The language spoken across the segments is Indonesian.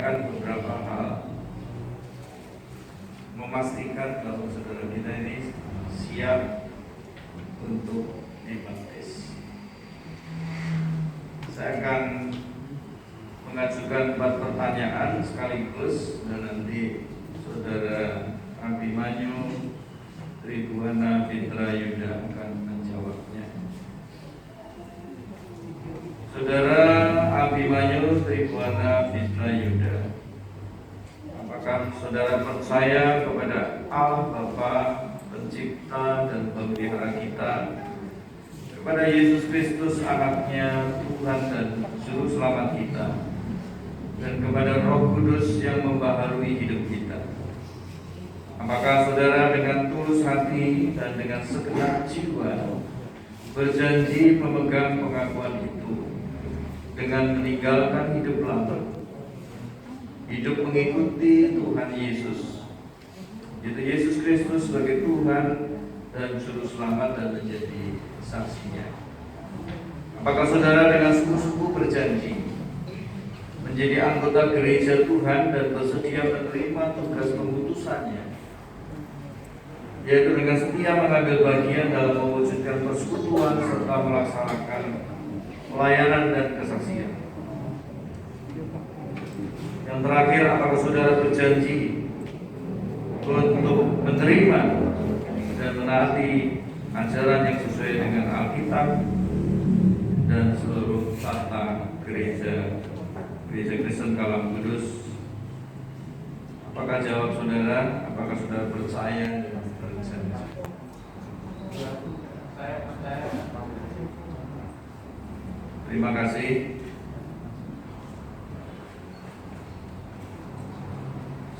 menanyakan beberapa hal, memastikan kalau saudara kita ini siap untuk dibaptis. Saya akan mengajukan 4 pertanyaan sekaligus dan nanti saudara Abimanyu Tribuana Fitra Yuda akan menjawabnya. Saudara Abimanyu Tribuana Fitra Yuda, apakah saudara percaya kepada Allah Bapa, Pencipta dan Pemelihara kita, kepada Yesus Kristus anaknya Tuhan dan Juru Selamat kita, dan kepada Roh Kudus yang membaharui hidup kita? Apakah saudara dengan tulus hati dan dengan segenap jiwa berjanji memegang pengakuan itu dengan meninggalkan hidup lama, hidup mengikuti Tuhan Yesus, yaitu Yesus Kristus sebagai Tuhan dan Juru Selamat, dan menjadi saksinya? Apakah saudara dengan sungguh-sungguh berjanji menjadi anggota gereja Tuhan dan bersedia menerima tugas pengutusannya, yaitu dengan setia mengambil bagian dalam mewujudkan persekutuan serta melaksanakan pelayanan dan kesaksian? Yang terakhir, apakah saudara berjanji untuk menerima dan menaati ajaran yang sesuai dengan Alkitab dan seluruh tata gereja Kristen Kalam Kudus? Apakah jawab saudara? Apakah saudara percaya dan berjanji? Saya percaya. Terima kasih.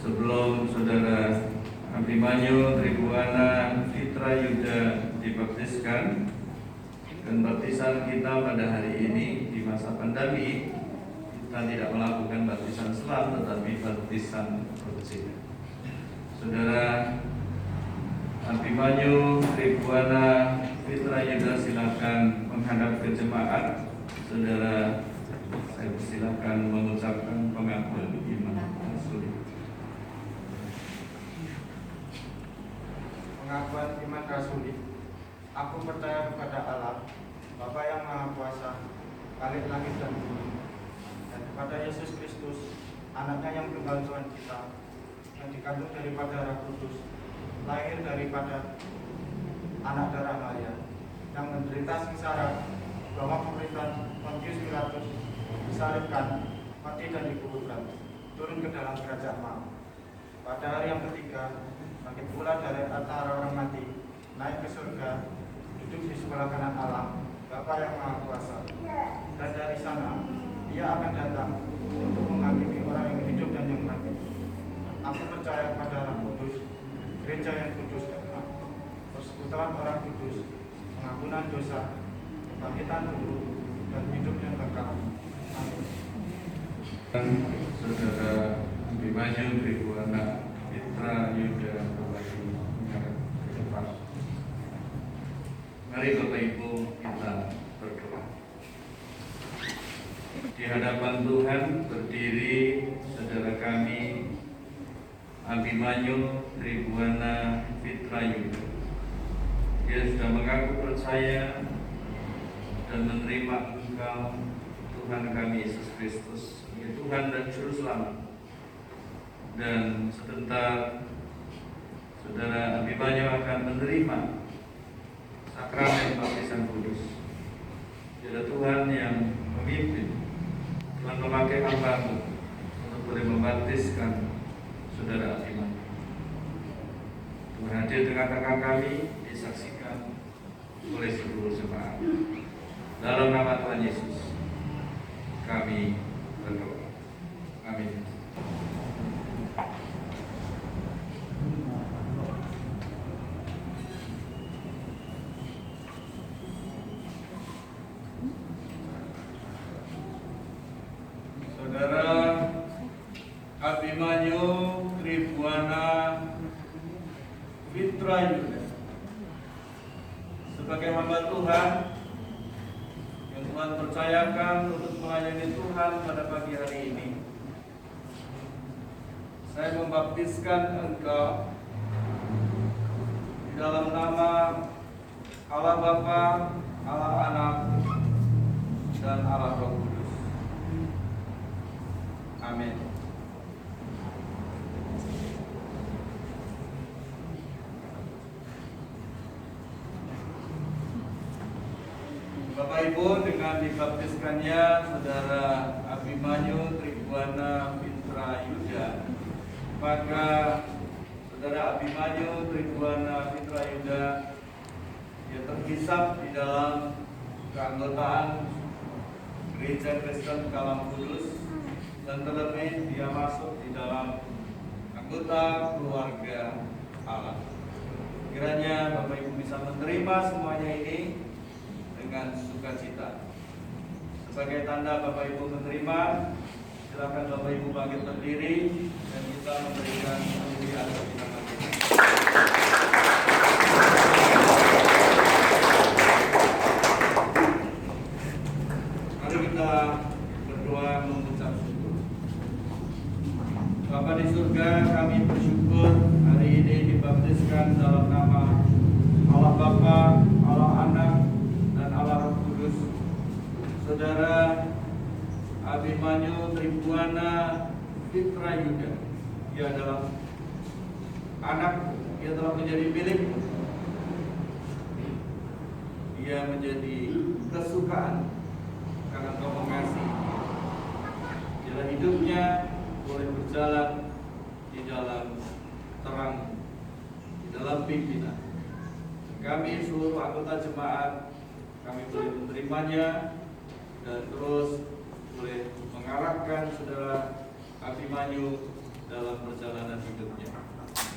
Sebelum saudara Abimanyu Tribuana Fitra Yuda dibaptiskan, dan baptisan kita pada hari ini di masa pandemi, kita tidak melakukan baptisan selam tetapi baptisan bersih. Saudara Abimanyu Tribuana Fitra Yuda silakan menghadap ke jemaat. Saudara, saya silakan mengucapkan pengakuan iman rasuli. Pengakuan iman rasuli. Aku percaya kepada Allah, Bapa yang Maha Kuasa, Khalik langit dan bumi, dan kepada Yesus Kristus, anaknya yang tunggal Tuhan kita, yang dikandung daripada Roh Kudus, lahir daripada anak darah Maria, yang menderita sengsara bawah pemerintahan Pontius Pilatus, disalibkan, mati dan dikuburkan, turun ke dalam kerajaan maut. Pada hari yang ketiga, bangkit pula dari antara orang mati, naik ke surga, duduk di sebelah kanan Allah, Bapa yang Maha Kuasa. Dan dari sana, Dia akan datang untuk menghakimi orang yang hidup dan yang mati. Aku percaya kepada Roh Kudus, gereja yang kudus dan hak, persekutuan orang kudus, pengampunan dosa, kebangkitan tubuh, dan hidup yang kekal. Amin. Saudara Abimanyu Tribuana Fitra Yuda kembali menghadap ke depan. Mari Bapak Ibu kita berdoa. Di hadapan Tuhan berdiri saudara kami Abimanyu Tribuana Fitra Yuda. Dia sudah mengaku percaya dan menerima Engkau, Tuhan kami Yesus Kristus, sebagai Tuhan dan Juru Selamat. Dan sebentar saudara Abimanyu akan menerima sakramen baptisan kudus. Dia Tuhan yang memimpin, Tuhan memakai hamba-Mu untuk boleh membaptiskan saudara Abimanyu. Tuhan hadir tengah-tengah kami, disaksikan oleh seluruh jemaat. Dalam nama Tuhan Yesus kami berdoa. Amin. Saudara Abimanyu Tribuana Fitra Yuda, sebagai hamba Tuhan yang Tuhan percayakan untuk melayani Tuhan pada pagi hari ini, saya membaptiskan engkau di dalam nama Allah Bapa, Allah Anak, dan Allah Roh Kudus. Amin. Bapak Ibu, dengan dibaptiskannya Saudara Abimanyu Tribhuwana Fitra Yuda, maka Saudara Abimanyu Tribhuwana Fitra Yuda dia terhisap di dalam keanggotaan Gereja Kristen Kalam Kudus, dan terlebih dia masuk di dalam anggota keluarga Allah. Kiranya Bapak Ibu bisa menerima semuanya ini dengan sukacita. Sebagai tanda Bapak Ibu menerima, silakan Bapak Ibu bangkit berdiri dan kita memberikan pemberian bagi nama kita. Mari kita berdoa mengucap syukur. Bapa di surga, kami bersyukur hari ini dibaptiskan dalam nama Allah Bapa, Allah Anak, dan Allah Roh Kudus. Saudara Abimanyu Tribhuwana Fitra Yuda, dia adalah anak, dia telah menjadi milik, dia menjadi kesukaan karena Engkau mengasihi. Jalan hidupnya boleh berjalan di dalam terang, di dalam pimpinan. Kami seluruh anggota jemaat, kami boleh menerimanya dan terus boleh mengarahkan Saudara Abimanyu dalam perjalanan hidupnya.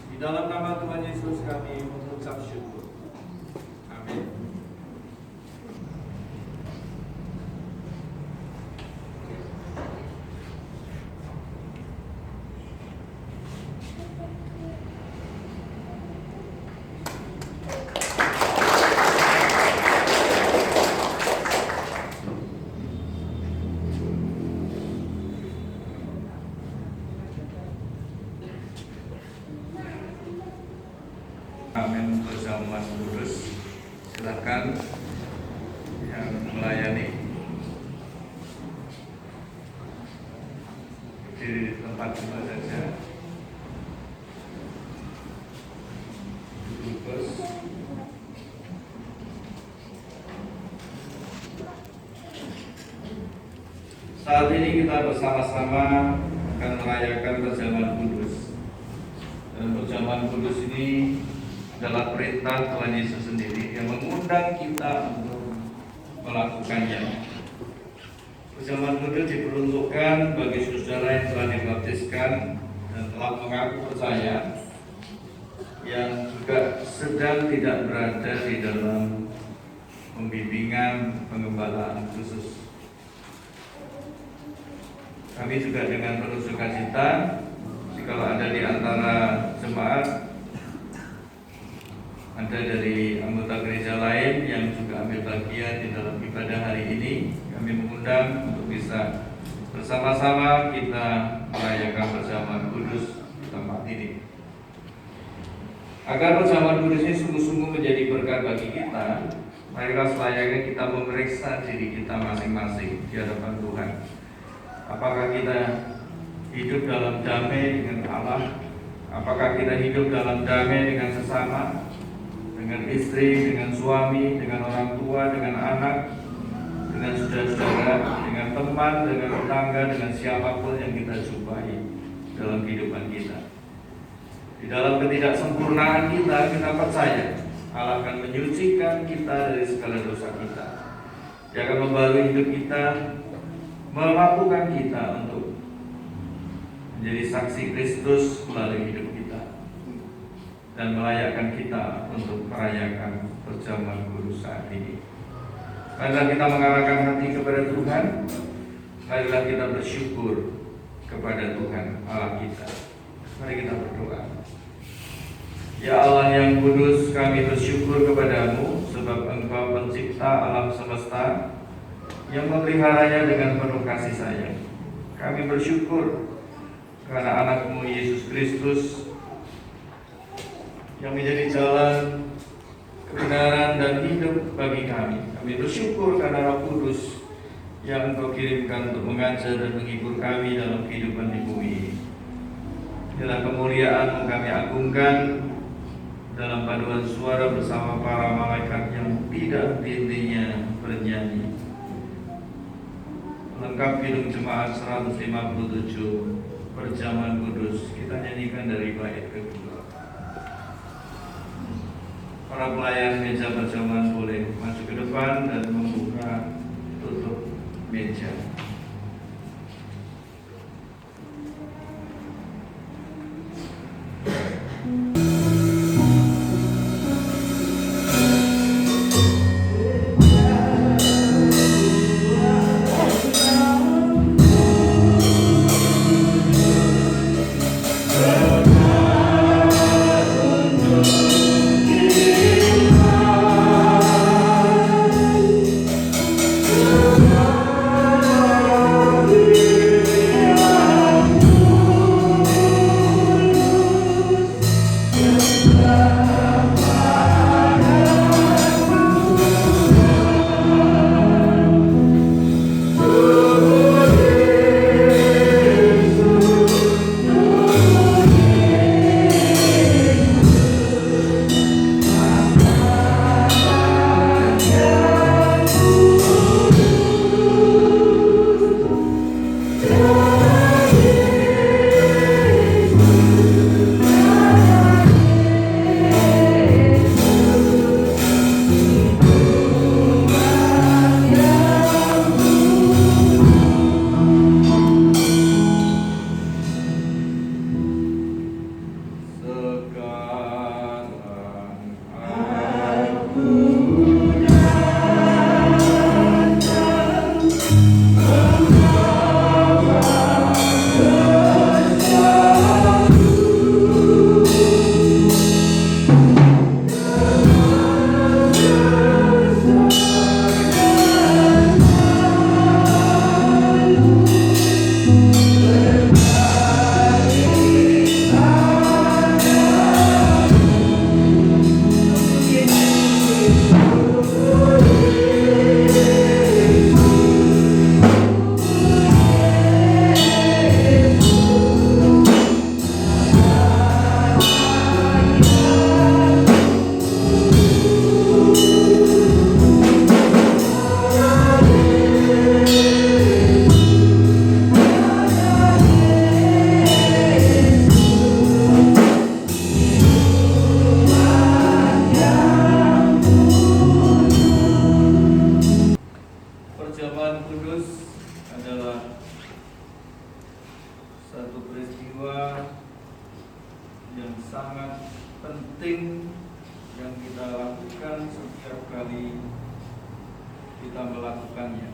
Di dalam nama Tuhan Yesus kami mengucap syukur. Amin. Amin. Perjamuan kudus, silakan yang melayani di tempat mana saja. Bungkus. Saat ini kita bersama-sama akan merayakan perjamuan kudus. Dan perjamuan kudus ini adalah perintah Tuhan Yesus sendiri yang mengundang kita untuk melakukannya. Perjamuan kudus diperuntukkan bagi saudara yang telah dibaptiskan dan telah mengaku percaya, yang juga sedang tidak berada di dalam pembimbingan pengembalaan khusus. Kami juga dengan penuh sukacita, jika ada di antara jemaat, ada dari anggota gereja lain yang juga ambil bagian di dalam ibadah hari ini, kami mengundang untuk bisa bersama-sama kita merayakan perjamuan kudus di tempat ini. Agar perjamuan kudus ini sungguh-sungguh menjadi berkat bagi kita, marilah selayaknya kita memeriksa diri kita masing-masing di hadapan Tuhan. Apakah kita hidup dalam damai dengan Allah? Apakah kita hidup dalam damai dengan sesama, dengan istri, dengan suami, dengan orang tua, dengan anak, dengan saudara-saudara, dengan teman, dengan tetangga, dengan siapapun yang kita jumpai dalam kehidupan kita. Di dalam ketidaksempurnaan kita, kita percaya Allah akan menyucikan kita dari segala dosa kita. Dia akan membarui hidup kita, memampukan kita untuk menjadi saksi Kristus melalui hidup kita, dan melayakkan kita untuk merayakan perjamuan kudus saat ini. Marilah kita mengarahkan hati kepada Tuhan. Marilah kita bersyukur kepada Tuhan Allah kita. Mari kita berdoa. Ya Allah yang kudus, kami bersyukur kepadamu sebab Engkau pencipta alam semesta yang memeliharanya dengan penuh kasih sayang. Kami bersyukur karena anak-Mu Yesus Kristus Kristus yang menjadi jalan, kebenaran, dan hidup bagi kami. Kami bersyukur karena Roh Kudus yang Engkau kirimkan untuk mengajar dan menghibur kami dalam kehidupan di bumi ini. Dalam kemuliaan kami agungkan dalam paduan suara bersama para malaikat yang tidak henti-hentinya bernyanyi. Lengkap hidung jemaat 157 Perjamuan Kudus, kita nyanyikan dari bait kedua. Para pelayan meja perjamuan boleh maju ke depan dan membuka tutup meja. Perjamuan Kudus adalah satu peristiwa yang sangat penting yang kita lakukan setiap kali kita melakukannya.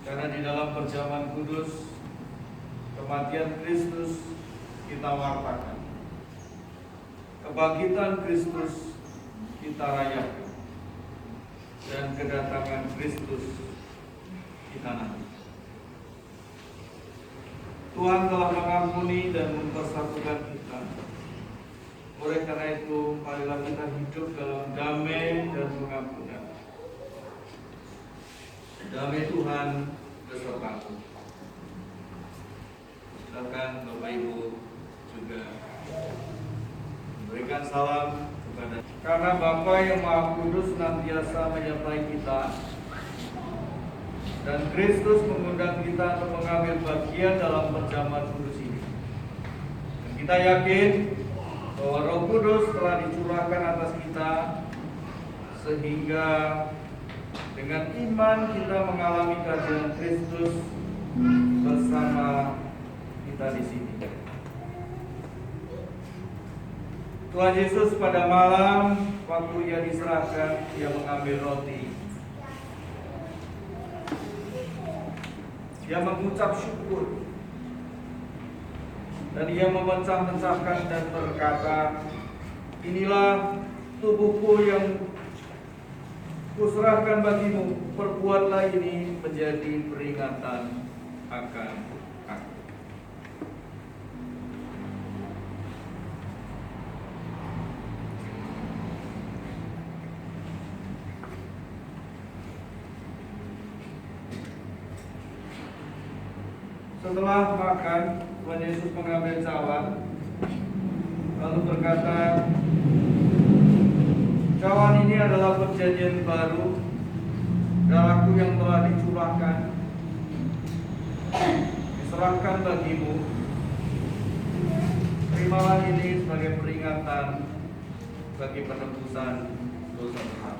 Karena di dalam perjamuan kudus, kematian Kristus kita wartakan, kebangkitan Kristus kita rayakan, dan kedatangan Kristus kita nanti. Tuhan telah mengampuni dan mempersatukan kita. Oleh karena itu, marilah kita hidup dalam damai dan pengampunan. Damai Tuhan besertaku. Silakan Bapak Ibu juga memberikan salam kepada. Karena Bapa yang Maha Kudus senantiasa menyertai kita, dan Kristus mengundang kita untuk mengambil bagian dalam perjamuan kudus ini. Dan kita yakin bahwa Roh Kudus telah dicurahkan atas kita, sehingga dengan iman kita mengalami kehadiran Kristus bersama kita di sini. Tuhan Yesus pada malam waktu Ia diserahkan, Ia mengambil roti. Dia mengucap syukur, dan Ia memecah-mecahkan dan berkata, "Inilah tubuhku yang kuserahkan bagimu, perbuatlah ini menjadi peringatan akan aku." Setelah makan, Tuhan Yesus mengambil cawan, lalu berkata, "Cawan ini adalah perjanjian baru, darahku yang telah dicurahkan, diserahkan bagimu. Terimalah ini sebagai peringatan bagi penebusan dosa besar."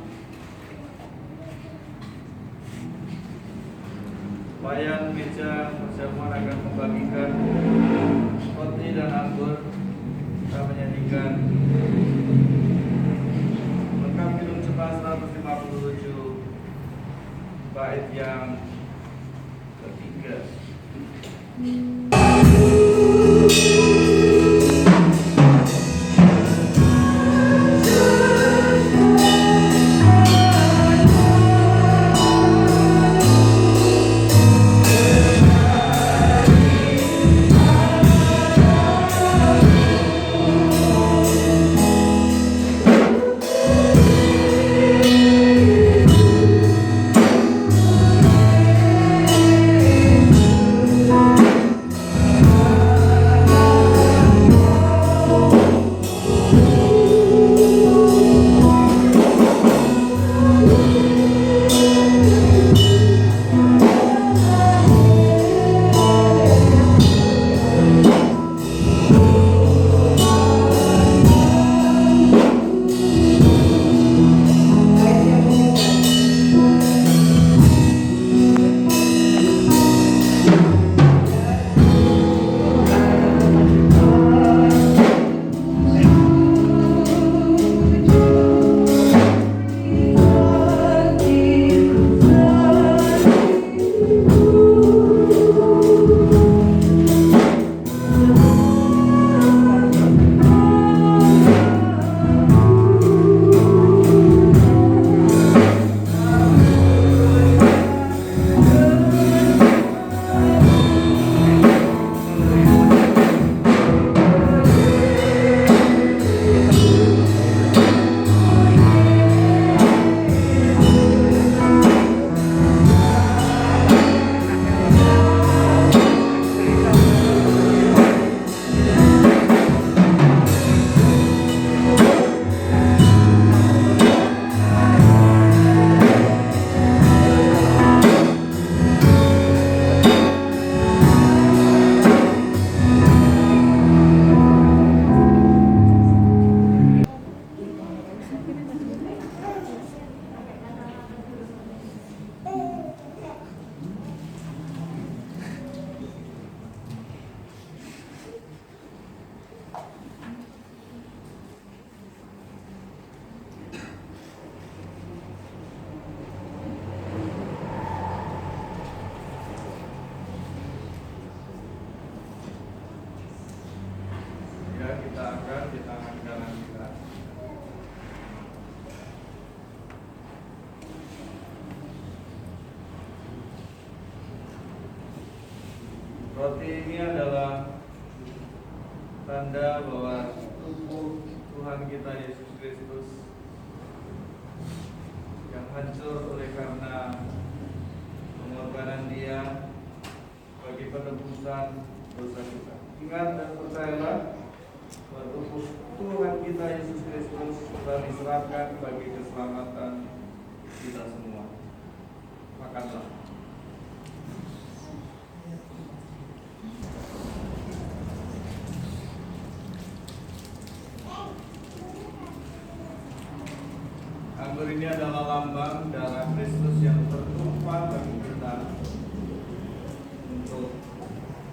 Pelayan meja perjamuan akan membagikan roti dan anggur. Kita menyanyikan lengkap minum cepat 157 bait yang ketiga. Kita angkat di tangan kanan kita. Roti ini adalah tanda bahwa tubuh Tuhan kita Yesus Kristus yang hancur oleh karena pengorbanan Dia bagi penebusan dosa kita. Ingat dan percayalah, tubuh Tuhan kita Yesus Kristus telah diserahkan bagi keselamatan kita semua. Makanlah. Anggur ini adalah lambang darah Kristus yang tertumpah bagi kita untuk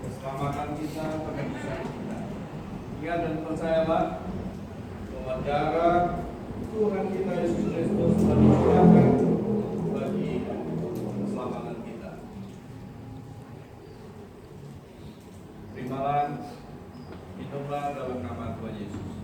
keselamatan kita, penebusan kita. Ingat dan percayalah bahwa darah Tuhan kita Yesus Kristus telah dicurahkan bagi keselamatan kita. Terimalah, minumlah dalam nama Tuhan Yesus.